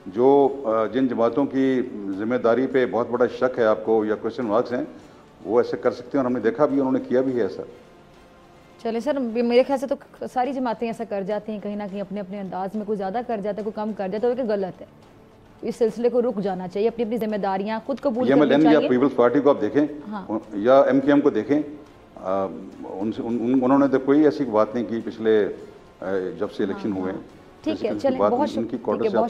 जो जिन जमातों की जिम्मेदारी पे बहुत बड़ा शक है आपको या क्वेश्चन मार्क्स हैं, वो ऐसे कर सकते हैं और हमने देखा भी, उन्होंने किया भी है ऐसा। चले सर, मेरे ख्याल से तो सारी जमातें ऐसा कर जाती हैं, कहीं ना कहीं अपने अपने अंदाज में कोई ज़्यादा कर जाता है, कोई कम कर जाता है, तो गलत है। इस सिलसिले को रुक जाना चाहिए, अपनी अपनी जिम्मेदारियां खुद कबूल करनी चाहिए। या पीपल्स पार्टी को आप देखें, हाँ, या MKM को देखें, उन्होंने तो कोई ऐसी बात नहीं की पिछले जब से इलेक्शन हुए। ठीक है, चलिए, बहुत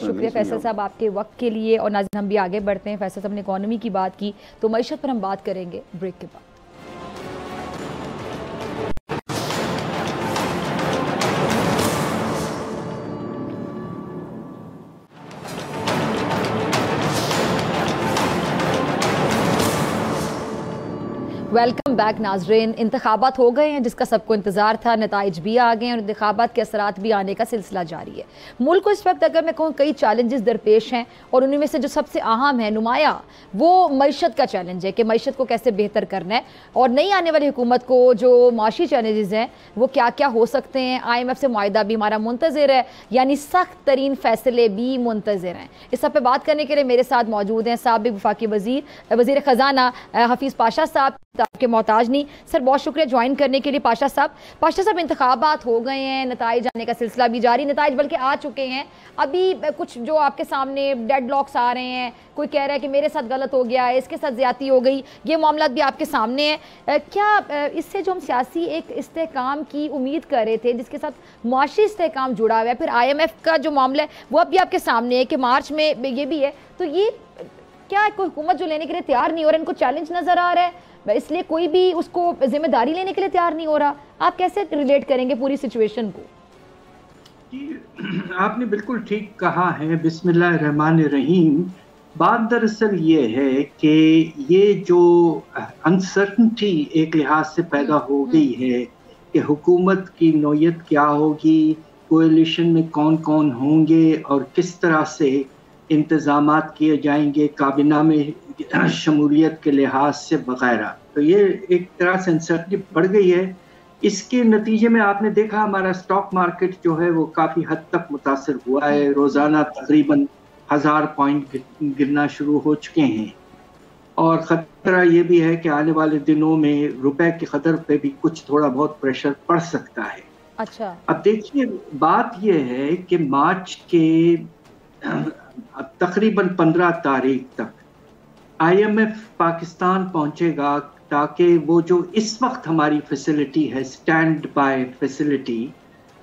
शुक्रिया फैसल साहब आपके वक्त के लिए। और नाज़रीन, हम भी आगे बढ़ते हैं। फैसल साहब ने इकॉनमी की बात की, तो मईशत पर हम बात करेंगे ब्रेक के बाद। वेलकम बैक नाजरीन। इंतखाबात हो गए हैं जिसका सबको इंतज़ार था, नताइज भी आ गए हैं और इंतखाबात के असरात भी आने का सिलसिला जारी है। मुल्क को इस वक्त अगर मैं कहूँ कई चैलेंजेस दरपेश हैं और उनमें से जो सबसे अहम है, नुमाया, वो मईशत का चैलेंज है कि मईशत को कैसे बेहतर करना है और नई आने वाली हुकूमत को जो माशी चैलेंजेस हैं वो क्या क्या हो सकते हैं। IMF से मुआहिदा भी हमारा मुंतज़िर है, यानी सख्त तरीन फैसले भी मुंतज़िर हैं। इस सब पे बात करने के लिए मेरे साथ मौजूद हैं साबिक़ वफाकी वज़ीर ख़ज़ाना हफीज़ पाशा साहब, आपके मोहताज नहीं। सर, बहुत शुक्रिया ज्वाइन करने के लिए। पाशा साहब, इंतखाबात हो गए हैं, नताइज आने का सिलसिला भी जारी, नताइज बल्कि आ चुके हैं। अभी कुछ जो आपके सामने डेडलॉक्स आ रहे हैं, कोई कह रहा है कि मेरे साथ गलत हो गया, इसके साथ ज़्यादती हो गई, ये मामला भी आपके सामने है। क्या इससे जो हम सियासी एक इस्तेहकाम की उम्मीद कर रहे थे, जिसके साथ मुआशी इस्तेहकाम जुड़ा हुआ है, फिर IMF का जो मामला है वो अब भी आपके सामने है कि मार्च में ये भी है, तो ये क्या कोई हुकूमत जो लेने के लिए तैयार नहीं हो रहा, इनको चैलेंज नज़र आ रहा है, इसलिए कोई भी उसको जिम्मेदारी लेने के लिए तैयार नहीं हो रहा? आप कैसे रिलेट करेंगे पूरी सिचुएशन को? आपने बिल्कुल ठीक कहा है। बिस्मिल्लाहिर्रहमानिर्रहीम। बात दरअसल ये है कि ये जो अनसर्टनिटी एक लिहाज से पैदा हो गई है कि हुकूमत की नौयत क्या होगी, कोalition में कौन कौन होंगे और किस तरह से इंतज़ामात किए जाएंगे काबिना में शमूलियत के लिहाज से वगैरह, तो ये एक तरह से अनसर्टनिटी बढ़ गई है। इसके नतीजे में आपने देखा हमारा स्टॉक मार्केट जो है वो काफ़ी हद तक मुतासर हुआ है। रोज़ाना तकरीबन 1000 पॉइंट गिरना शुरू हो चुके हैं और ख़तरा ये भी है कि आने वाले दिनों में रुपए की कदर पे भी कुछ थोड़ा बहुत प्रेशर पड़ सकता है। अच्छा, अब देखिए, बात ये है कि मार्च के तकरीबन 15 तारीख तक IMF पाकिस्तान पहुंचेगा ताकि वो जो इस वक्त हमारी फैसिलिटी है, स्टैंड बाय फैसिलिटी,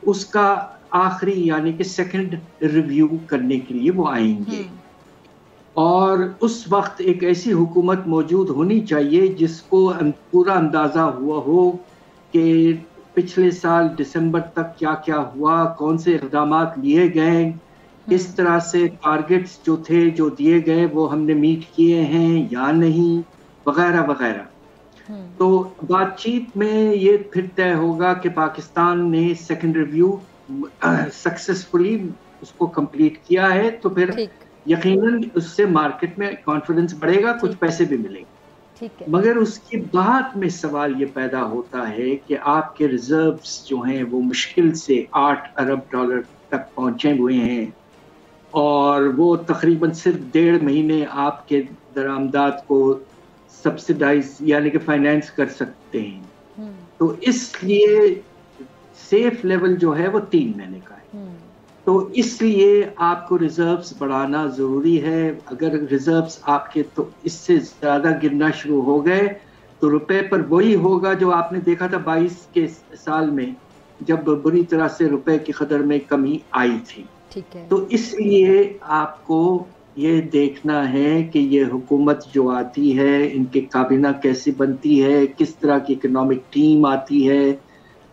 उसका आखिरी यानी कि सेकंड रिव्यू करने के लिए वो आएंगे। और उस वक्त एक ऐसी हुकूमत मौजूद होनी चाहिए जिसको पूरा अंदाज़ा हुआ हो कि पिछले साल दिसंबर तक क्या क्या हुआ, कौन से इक़दामात लिए गए, किस तरह से टारगेट्स जो थे जो दिए गए वो हमने मीट किए हैं या नहीं, वगैरह वगैरह। तो बातचीत में ये फिर तय होगा कि पाकिस्तान ने सेकंड रिव्यू सक्सेसफुली उसको कंप्लीट किया है, तो फिर यकीनन उससे मार्केट में कॉन्फिडेंस बढ़ेगा, कुछ पैसे भी मिलेंगे। मगर उसके बाद में सवाल ये पैदा होता है कि आपके रिजर्व्स जो हैं वो मुश्किल से $8 अरब तक पहुंचे हुए हैं और वो तकरीबन सिर्फ 1.5 महीने आपके दरामदात को सब्सिडाइज यानी कि फाइनेंस कर सकते हैं। तो इसलिए सेफ लेवल जो है वो 3 महीने का है। तो इसलिए आपको रिजर्व्स बढ़ाना ज़रूरी है। अगर रिजर्व्स आपके तो इससे ज़्यादा गिरना शुरू हो गए तो रुपए पर वही होगा जो आपने देखा था 22 के साल में, जब बुरी तरह से रुपए की कदर में कमी आई थी। ठीक है। तो इसलिए आपको ये देखना है कि ये हुकूमत जो आती है, इनके काबिना कैसे बनती है, किस तरह की इकोनॉमिक टीम आती है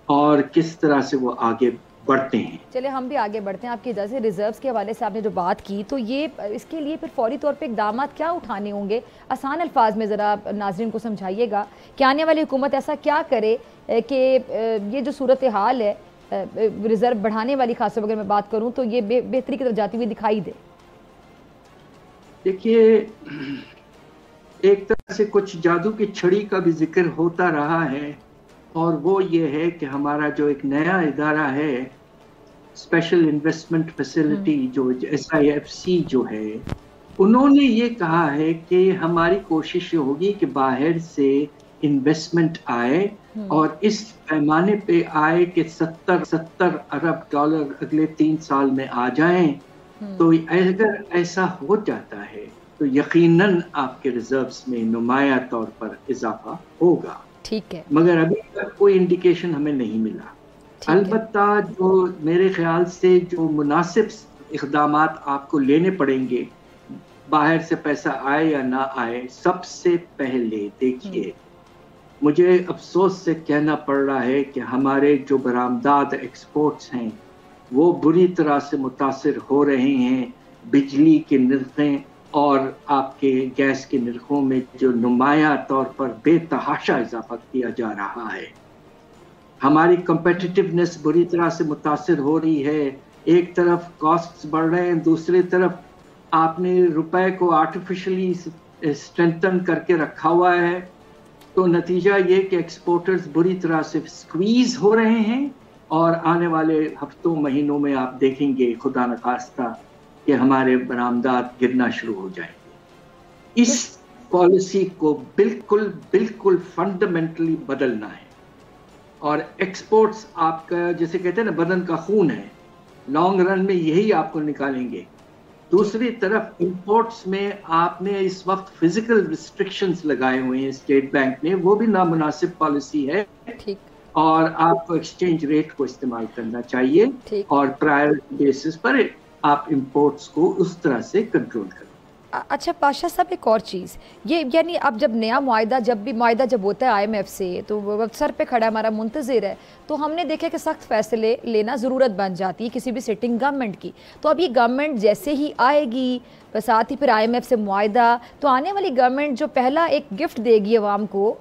और किस तरह से वो आगे बढ़ते हैं। चलिए हम भी आगे बढ़ते हैं। आपकी इजाज़त, रिजर्व्स के हवाले से आपने जो बात की, तो ये इसके लिए फिर फौरी तौर पे इकदाम क्या उठाने होंगे? आसान अल्फाज में ज़रा नाज़रीन को समझाइएगा कि आने वाली हुकूमत ऐसा क्या करे कि ये जो सूरत हाल है रिजर्व बढ़ाने वाली, खासतौर अगर मैं बात करूँ तो ये बेहतरी की तरफ जाती हुई दिखाई दे। देखिए, एक तरह से कुछ जादू की छड़ी का भी जिक्र होता रहा है, और वो ये है कि हमारा जो एक नया इदारा है, स्पेशल इन्वेस्टमेंट फैसिलिटी, जो SIFC जो है, उन्होंने ये कहा है कि हमारी कोशिश होगी कि बाहर से इन्वेस्टमेंट आए और इस पैमाने पे आए कि 70 अरब डॉलर अगले 3 साल में आ जाएं। तो अगर ऐसा हो जाता है तो यकीनन आपके रिजर्व्स में नुमाया तौर पर इजाफा होगा। ठीक है, मगर अभी तक कोई इंडिकेशन हमें नहीं मिला। अलबत्ता जो मेरे ख्याल से जो मुनासिब इक़दामात आपको लेने पड़ेंगे, बाहर से पैसा आए या ना आए, सबसे पहले देखिए, मुझे अफसोस से कहना पड़ रहा है कि हमारे जो बरामदात एक्सपोर्ट्स हैं वो बुरी तरह से मुतासिर हो रहे हैं। बिजली के निर्खें और आपके गैस के निर्खों में जो नुमाया तौर पर बेतहाशा इजाफा किया जा रहा है, हमारी कंपेटिटिवनेस बुरी तरह से मुतासिर हो रही है। एक तरफ कॉस्ट्स बढ़ रहे हैं, दूसरी तरफ आपने रुपए को आर्टिफिशियली स्ट्रेंथन करके रखा हुआ है, तो नतीजा ये कि एक्सपोर्टर्स बुरी तरह से स्क्वीज हो रहे हैं, और आने वाले हफ्तों महीनों में आप देखेंगे खुदा न खास्ता कि हमारे बरामदात गिरना शुरू हो जाएंगे। इस पॉलिसी को बिल्कुल फंडामेंटली बदलना है, और एक्सपोर्ट्स आपका, जैसे कहते हैं ना, बदन का खून है, लॉन्ग रन में यही आपको निकालेंगे। दूसरी तरफ इंपोर्ट्स में आपने इस वक्त फिजिकल रिस्ट्रिक्शंस लगाए हुए हैं स्टेट बैंक ने, वो भी नामुनासिब पॉलिसी है। ठीक, और आपको एक्सचेंज रेट को इस्तेमाल करना चाहिए, और प्रायोरिटी बेसिस पर आप इंपोर्ट्स को उस तरह से कंट्रोल करें। अच्छा पाशा साहब, एक और चीज़ ये, यानी अब जब नया मुआहिदा जब होता है IMF से, तो वो सर पे खड़ा हमारा मुंतज़िर है, तो हमने देखा कि सख्त फैसले लेना ज़रूरत बन जाती है किसी भी सिटिंग गवर्नमेंट की। तो अब ये गवर्नमेंट जैसे ही आएगी, साथ ही फिर IMF से मुआहिदा, तो आने वाली गवर्नमेंट जो पहला एक गिफ्ट देगी अवाम को,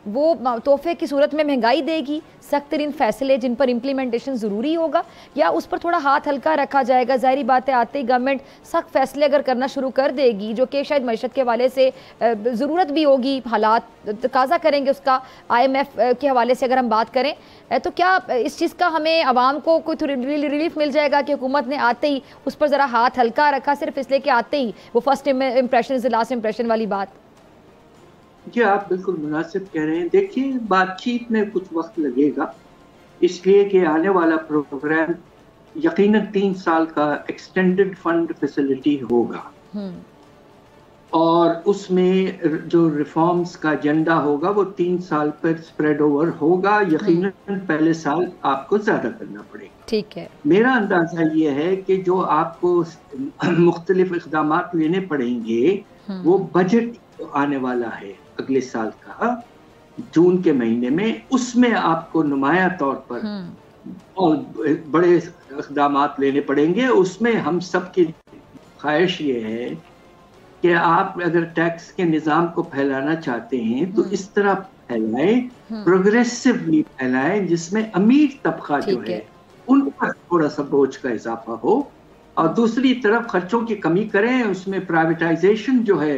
वो तोहफे की सूरत में महंगाई देगी, सख्त तरीन फैसले जिन पर इम्प्लीमेंटेशन ज़रूरी होगा, या उस पर थोड़ा हाथ हल्का रखा जाएगा? ज़ाहिर बात है, आते ही गवर्नमेंट सख्त फैसले अगर करना शुरू कर देगी, जो कि शायद मईशत के हवाले से ज़रूरत भी होगी, हालात तकाजा करेंगे उसका, IMF के हवाले से अगर हम बात करें, तो क्या इस चीज़ का हमें आवाम को कोई रिलीफ मिल जाएगा कि हुकूमत ने आते ही उस पर ज़रा हाथ हल्का रखा, सिर्फ इसलिए कि आते ही वो first impression is the last impression वाली बात? जी, आप बिल्कुल मुनासिब कह रहे हैं। देखिए, बातचीत में कुछ वक्त लगेगा, इसलिए कि आने वाला प्रोग्राम यकीनन 3 साल का एक्सटेंडेड फंड फैसिलिटी होगा, और उसमें जो रिफॉर्म्स का एजेंडा होगा वो 3 साल पर स्प्रेड ओवर होगा। यकीनन पहले साल आपको ज्यादा करना पड़ेगा। ठीक है, मेरा अंदाजा ये है कि जो आपको मुख्तलिफ इक़दामात लेने पड़ेंगे, वो बजट आने वाला है अगले साल का जून के महीने में, उसमें आपको नुमाया तौर पर और बड़े इक़दामात लेने पड़ेंगे। उसमें हम सब की ख्वाहिश ये है कि आप अगर टैक्स के निज़ाम को फैलाना चाहते हैं तो इस तरह फैलाएं, प्रोग्रेसिवली फैलाएं, जिसमें अमीर तबका जो है उन पर थोड़ा सा बोझ का इजाफा हो, और दूसरी तरफ खर्चों की कमी करें। उसमें प्राइवेटाइजेशन जो है,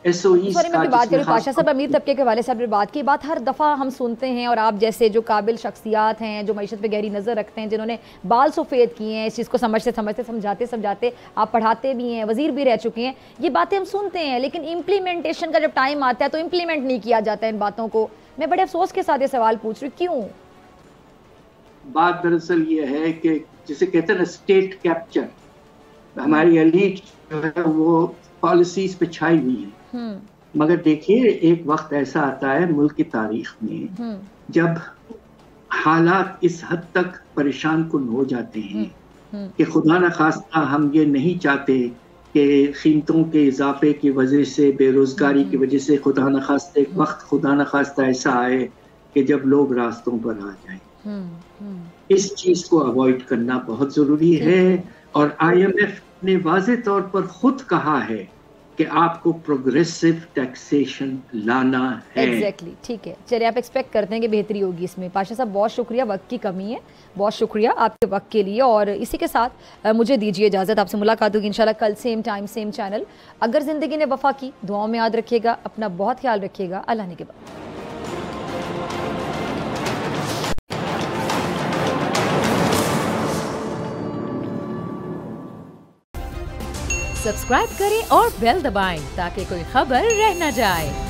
SOEs मैं बात करूँ पाशा साहब, अमीर तबके के वाले साहब ने बात की, बात हर दफ़ा हम सुनते हैं, और आप जैसे जो काबिल शख्सियात हैं, जो मईशत पे गहरी नज़र रखते हैं, जिन्होंने बाल सफ़ेद किए हैं, इस चीज़ को समझाते आप पढ़ाते भी हैं, वज़ीर भी रह चुके हैं, ये बातें हम सुनते हैं, लेकिन इम्प्लीमेंटेशन का जब टाइम आता है तो इम्प्लीमेंट नहीं किया जाता है इन बातों को। मैं बड़े अफसोस के साथ ये सवाल पूछ रही हूँ, क्यों? बात दरअसल ये है कि जिसे कहते हैं ना स्टेट कैप्चर, हमारी एलीट जो है वो पॉलिसीज पे छाई हुई है। मगर देखिए, एक वक्त ऐसा आता है मुल्क की तारीख में जब हालात इस हद तक परेशान कुन हो जाते हैं कि खुदा न खास्ता हम ये नहीं चाहते कि कीमतों के इजाफे की वजह से, बेरोजगारी की वजह से खुदा न खास्ता एक वक्त खुदा न खास्ता ऐसा आए कि जब लोग रास्तों पर आ जाएं। इस चीज को अवॉइड करना बहुत जरूरी है। और IMF ने वाज़े तौर पर खुद कहा है कि आपको प्रोग्रेसिव टैक्सेशन लाना है। एग्जैक्टली, ठीक है। चलिए, आप एक्सपेक्ट करते हैं कि बेहतरी होगी इसमें। पाशा साहब बहुत शुक्रिया, वक्त की कमी है, बहुत शुक्रिया आपके वक्त के लिए। और इसी के साथ मुझे दीजिए इजाज़त, आपसे मुलाकात होगी इंशाल्लाह कल सेम टाइम सेम चैनल। अगर ज़िंदगी ने वफा की, दुआओं में याद रखिएगा, अपना बहुत ख्याल रखिएगा। अल्लाह ने के बाद सब्सक्राइब करें और बेल दबाएं ताकि कोई खबर रह न जाए।